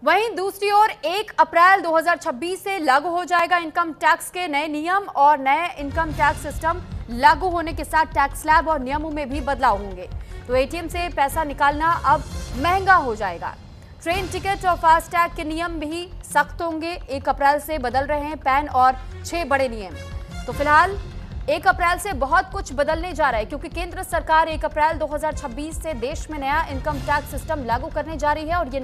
वहीं दूसरी ओर 1 अप्रैल 2026 से लागू हो जाएगा इनकम टैक्स के नए नियम और नए इनकम टैक्स सिस्टम लागू होने के साथ टैक्स स्लैब और नियमों में भी बदलाव होंगे। तो एटीएम से पैसा निकालना अब महंगा हो जाएगा। ट्रेन टिकट और फास्टैग के नियम भी सख्त होंगे। 1 अप्रैल से बदल रहे हैं पैन और 6 बड़े नियम। तो फिलहाल 1 अप्रैल से बहुत कुछ बदलने जा रहा है, क्योंकि केंद्र सरकार 1 अप्रैल 2026 से देश में नया इनकम टैक्स सिस्टम लागू करने जा रही है और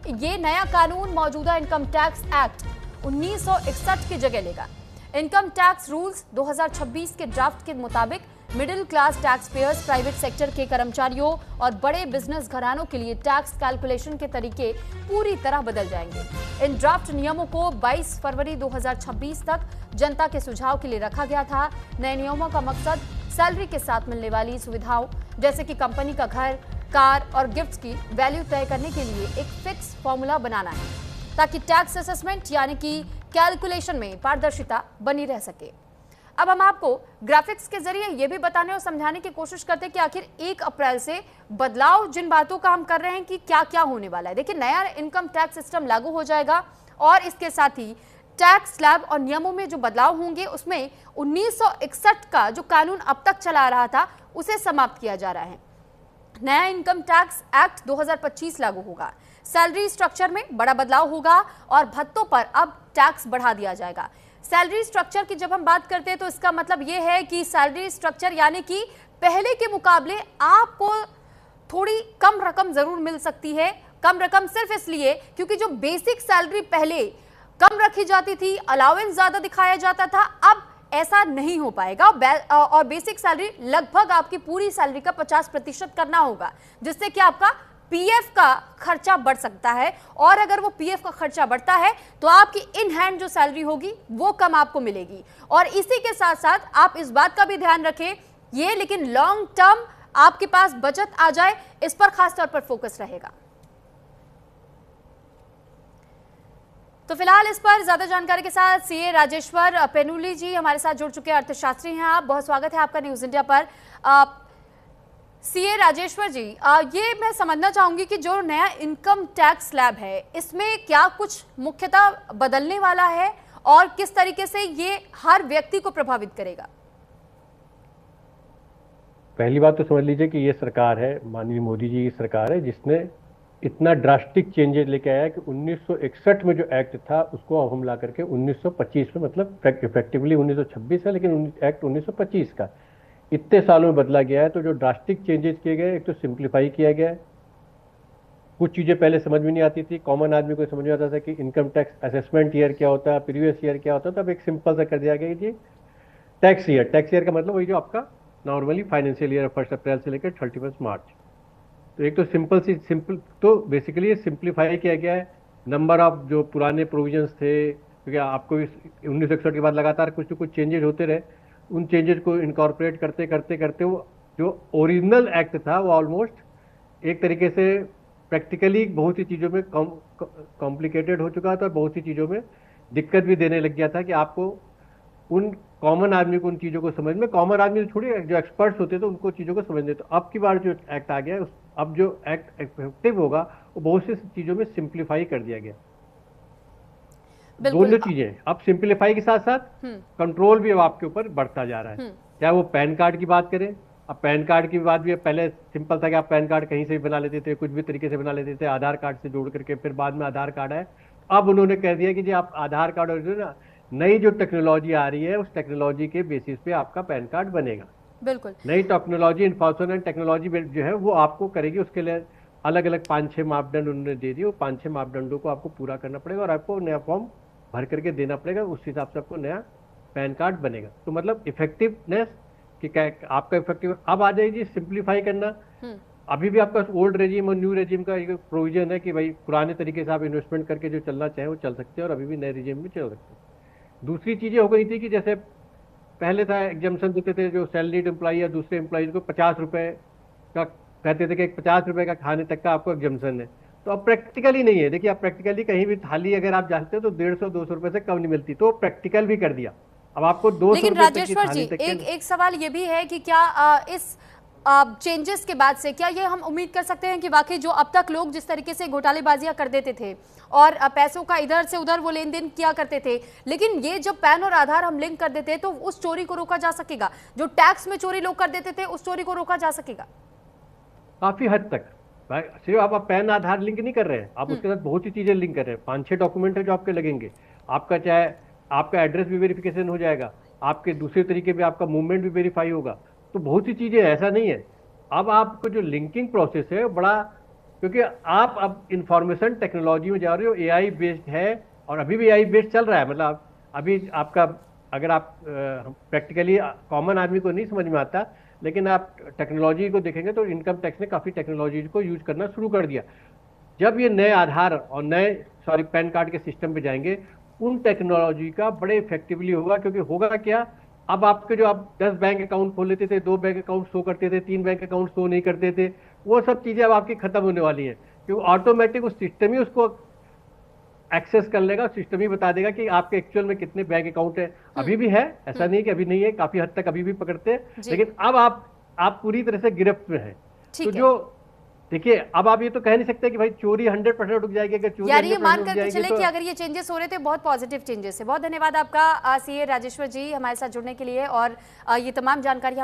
ये नया कानून मौजूदा इनकम टैक्स एक्ट 1961 की जगह लेगा। इनकम टैक्स रूल्स 2026 के ड्राफ्ट के मुताबिक middle class tax payers, private sector के कर्मचारियों और बड़े बिजनेस घरानों के लिए टैक्स कैलकुलेशन के तरीके पूरी तरह बदल जाएंगे। इन ड्राफ्ट नियमों को 22 फरवरी 2026 तक जनता के सुझाव के लिए रखा गया था। नए नियमों का मकसद सैलरी के साथ मिलने वाली सुविधाओं जैसे कि कंपनी का घर, कार और गिफ्ट्स की वैल्यू तय करने के लिए एक फिक्स फॉर्मूला बनाना है, ताकि टैक्स असेसमेंट यानी कि कैलकुलेशन में पारदर्शिता बनी रह सके। अब हम आपको ग्राफिक्स के जरिए यह भी बताने और समझाने की कोशिश करते हैं कि आखिर 1 अप्रैल से बदलाव, जिन बातों का हम कर रहे हैं कि क्या क्या होने वाला है। देखिए, नया इनकम टैक्स सिस्टम लागू हो जाएगा और इसके साथ ही टैक्स स्लैब और नियमों में जो बदलाव होंगे उसमें 1961 का जो कानून अब तक चला रहा था उसे समाप्त किया जा रहा है। नया इनकम टैक्स एक्ट 2025 लागू होगा। सैलरी स्ट्रक्चर में बड़ा बदलाव होगा और भत्तों पर अब टैक्स बढ़ा दिया जाएगा। सैलरी स्ट्रक्चर की जब हम बात करते हैं तो इसका मतलब यह है कि सैलरी स्ट्रक्चर यानी कि पहले के मुकाबले आपको थोड़ी कम रकम जरूर मिल सकती है। कम रकम सिर्फ इसलिए क्योंकि जो बेसिक सैलरी पहले कम रखी जाती थी, अलाउंस ज्यादा दिखाया जाता था, अब ऐसा नहीं हो पाएगा और बेसिक सैलरी लगभग आपकी पूरी सैलरी का 50% करना होगा, जिससे कि आपका पीएफ का खर्चा बढ़ सकता है। और अगर वो पीएफ का खर्चा बढ़ता है तो आपकी इन हैंड जो सैलरी होगी वो कम आपको मिलेगी। और इसी के साथ साथ आप इस बात का भी ध्यान रखें, ये लेकिन लॉन्ग टर्म आपके पास बचत आ जाए, इस पर खास तौर पर फोकस रहेगा। तो फिलहाल इस पर ज्यादा जानकारी के साथ सीए राजेश्वर पेनुली जी हमारे साथ जुड़ चुके हैं, अर्थशास्त्री हैं आप। बहुत स्वागत है आपका न्यूज इंडिया पर। सीए राजेश्वर जी, ये मैं समझना चाहूंगी कि जो नया इनकम टैक्स स्लैब है इसमें क्या कुछ मुख्यतः बदलने वाला है और किस तरीके से ये हर व्यक्ति को प्रभावित करेगा? पहली बात तो समझ लीजिए कि ये सरकार है, माननीय मोदी जी की सरकार है, जिसने इतना ड्रास्टिक चेंजेस लेके आया कि 1961 में जो एक्ट था उसको अब हम ला करके 1925 में, मतलब इफेक्टिवली 1926 है लेकिन एक्ट 1925 का इतने सालों में बदला गया है। तो जो ड्रास्टिक चेंजेस किए गए, एक तो सिंप्लीफाई किया गया है। कुछ चीज़ें पहले समझ में नहीं आती थी, कॉमन आदमी को समझ में आता था कि इनकम टैक्स असेसमेंट ईयर क्या होता है, प्रीवियस ईयर क्या होता है। तो अब एक सिंपल सा कर दिया गया कि टैक्स ईयर का मतलब वही जो आपका नॉर्मली फाइनेंशियल ईयर 1 अप्रैल से लेकर 31 मार्च। तो एक तो सिंपल तो बेसिकली ये सिंप्लीफाई किया गया है। नंबर ऑफ जो पुराने प्रोविजंस थे, क्योंकि आपको 1961 के बाद लगातार कुछ न कुछ चेंजेस होते रहे, उन चेंजेस को इनकॉर्पोरेट करते करते करते वो जो ओरिजिनल एक्ट था वो ऑलमोस्ट एक तरीके से प्रैक्टिकली बहुत सी चीज़ों में कॉम्प्लिकेटेड हो चुका था और बहुत सी चीज़ों में दिक्कत भी देने लग गया था कि आपको उन कॉमन आदमी को उन चीज़ों को समझ में, कॉमन आदमी छोड़िए जो एक्सपर्ट्स होते थे उनको चीज़ों को समझने। तो अब की बार जो एक्ट आ गया है, अब जो एक्ट इफेक्टिव होगा वो बहुत सी चीज़ों में सिंप्लीफाई कर दिया गया। दोनों चीजें अब सिंप्लीफाई के साथ साथ कंट्रोल भी अब आपके ऊपर बढ़ता जा रहा है। चाहे वो पैन कार्ड की बात करें, अब पैन कार्ड की बात भी पहले सिंपल था कि आप पैन कार्ड कहीं से भी बना लेते थे, कुछ भी तरीके से बना लेते थे, आधार कार्ड से जोड़ करके, फिर बाद में आधार कार्ड है। अब उन्होंने कह दिया कि जी आप आधार कार्ड और जो ना नई जो टेक्नोलॉजी आ रही है उस टेक्नोलॉजी के बेसिस पे आपका पैन कार्ड बनेगा। बिल्कुल, नई टेक्नोलॉजी, इंफॉर्मेशन एंड टेक्नोलॉजी जो है वो आपको करेगी। उसके लिए अलग अलग 5-6 मापदंड उन्होंने दे दिए। वो 5-6 मापदंडों को आपको पूरा करना पड़ेगा और आपको नया फॉर्म भर करके देना पड़ेगा, उस हिसाब से आपको नया पैन कार्ड बनेगा। तो मतलब इफेक्टिवनेस कि क्या आपका इफेक्टिव अब आ जाएगी। सिंप्लीफाई करना, अभी भी आपका ओल्ड रेजिम और न्यू रेजिम का एक प्रोविजन है कि भाई पुराने तरीके से आप इन्वेस्टमेंट करके जो चलना चाहें वो चल सकते हैं और अभी भी नए रेजिम में चल सकते हैं। दूसरी चीजें हो गई थी कि जैसे पहले था एग्जाम्पशन देते थे जो सैलरीड एम्प्लॉई या दूसरे एम्प्लॉइज को 50 रुपए का कहते थे कि 50 रुपए का खाने तक का आपको एग्जाम्पशन है। तो अब प्रैक्टिकली नहीं है। देखिए आप प्रैक्टिकली कहीं भी थाली अगर आप जाते हो तो 150-200 रुपए से कम नहीं मिलती, तो प्रैक्टिकल भी कर दिया। अब आपको 200 लेकिन राजेश्वर जी एक सवाल ये भी है कि क्या इस चेंजेस के बाद से क्या ये हम उम्मीद कर सकते हैं कि वाकई जो अब तक लोग जिस तरीके से घोटालेबाजियां कर देते थे और पैसों का इधर से उधर वो लेन देन किया करते थे, लेकिन ये जब पैन और आधार हम लिंक कर देते हैं तो उस चोरी को रोका जा सकेगा? जो टैक्स में चोरी लोग कर देते थे उस चोरी को रोका जा सकेगा? काफी हद तक। सिर्फ आप पैन आधार लिंक नहीं कर रहे हैं, आप उसके साथ बहुत सी चीजें लिंक कर रहे हैं। 5-6 डॉक्यूमेंट है जो आपके लगेंगे। आपका चाहे आपका एड्रेस भी वेरिफिकेशन हो जाएगा, आपके दूसरे तरीके पे आपका मूवमेंट भी वेरीफाई होगा। तो बहुत सी चीजें, ऐसा नहीं है। अब आपको जो लिंकिंग प्रोसेस है बड़ा, क्योंकि आप अब इंफॉर्मेशन टेक्नोलॉजी में जा रहे हो, एआई बेस्ड है और अभी भी एआई बेस्ड चल रहा है। मतलब अभी आपका, अगर आप प्रैक्टिकली कॉमन आदमी को नहीं समझ में आता, लेकिन आप टेक्नोलॉजी को देखेंगे तो इनकम टैक्स ने काफ़ी टेक्नोलॉजी को यूज करना शुरू कर दिया। जब ये नए आधार और नए पैन कार्ड के सिस्टम पे जाएंगे, उन टेक्नोलॉजी का बड़े इफेक्टिवली होगा। क्योंकि होगा क्या, अब आपके जो आप 10 बैंक अकाउंट खोल लेते थे, 2 बैंक अकाउंट शो करते थे, 3 बैंक अकाउंट शो नहीं करते थे, वो सब चीज़ें अब आपकी खत्म होने वाली हैं। क्योंकि ऑटोमेटिक उस सिस्टम ही उसको एक्सेस कर लेगा, सिस्टम ही बता देगा कि आपके एक्चुअल में कितने बैंक अकाउंट है। अभी भी है, ऐसा नहीं कि अभी नहीं है, काफी हद तक अभी भी पकड़ते हैं, लेकिन अब आप पूरी तरह से गिरफ्त में हैं। तो जो देखिए, अब आप ये तो कह नहीं सकते कि भाई चोरी 100% रुक जाएगी। अगर चोरी यार ये मान करके चले कि अगर ये चेंजेस हो रहे थे, बहुत पॉजिटिव चेंजेस है। बहुत धन्यवाद आपका सीए राजेश्वर जी हमारे साथ जुड़ने के लिए और ये तमाम जानकारी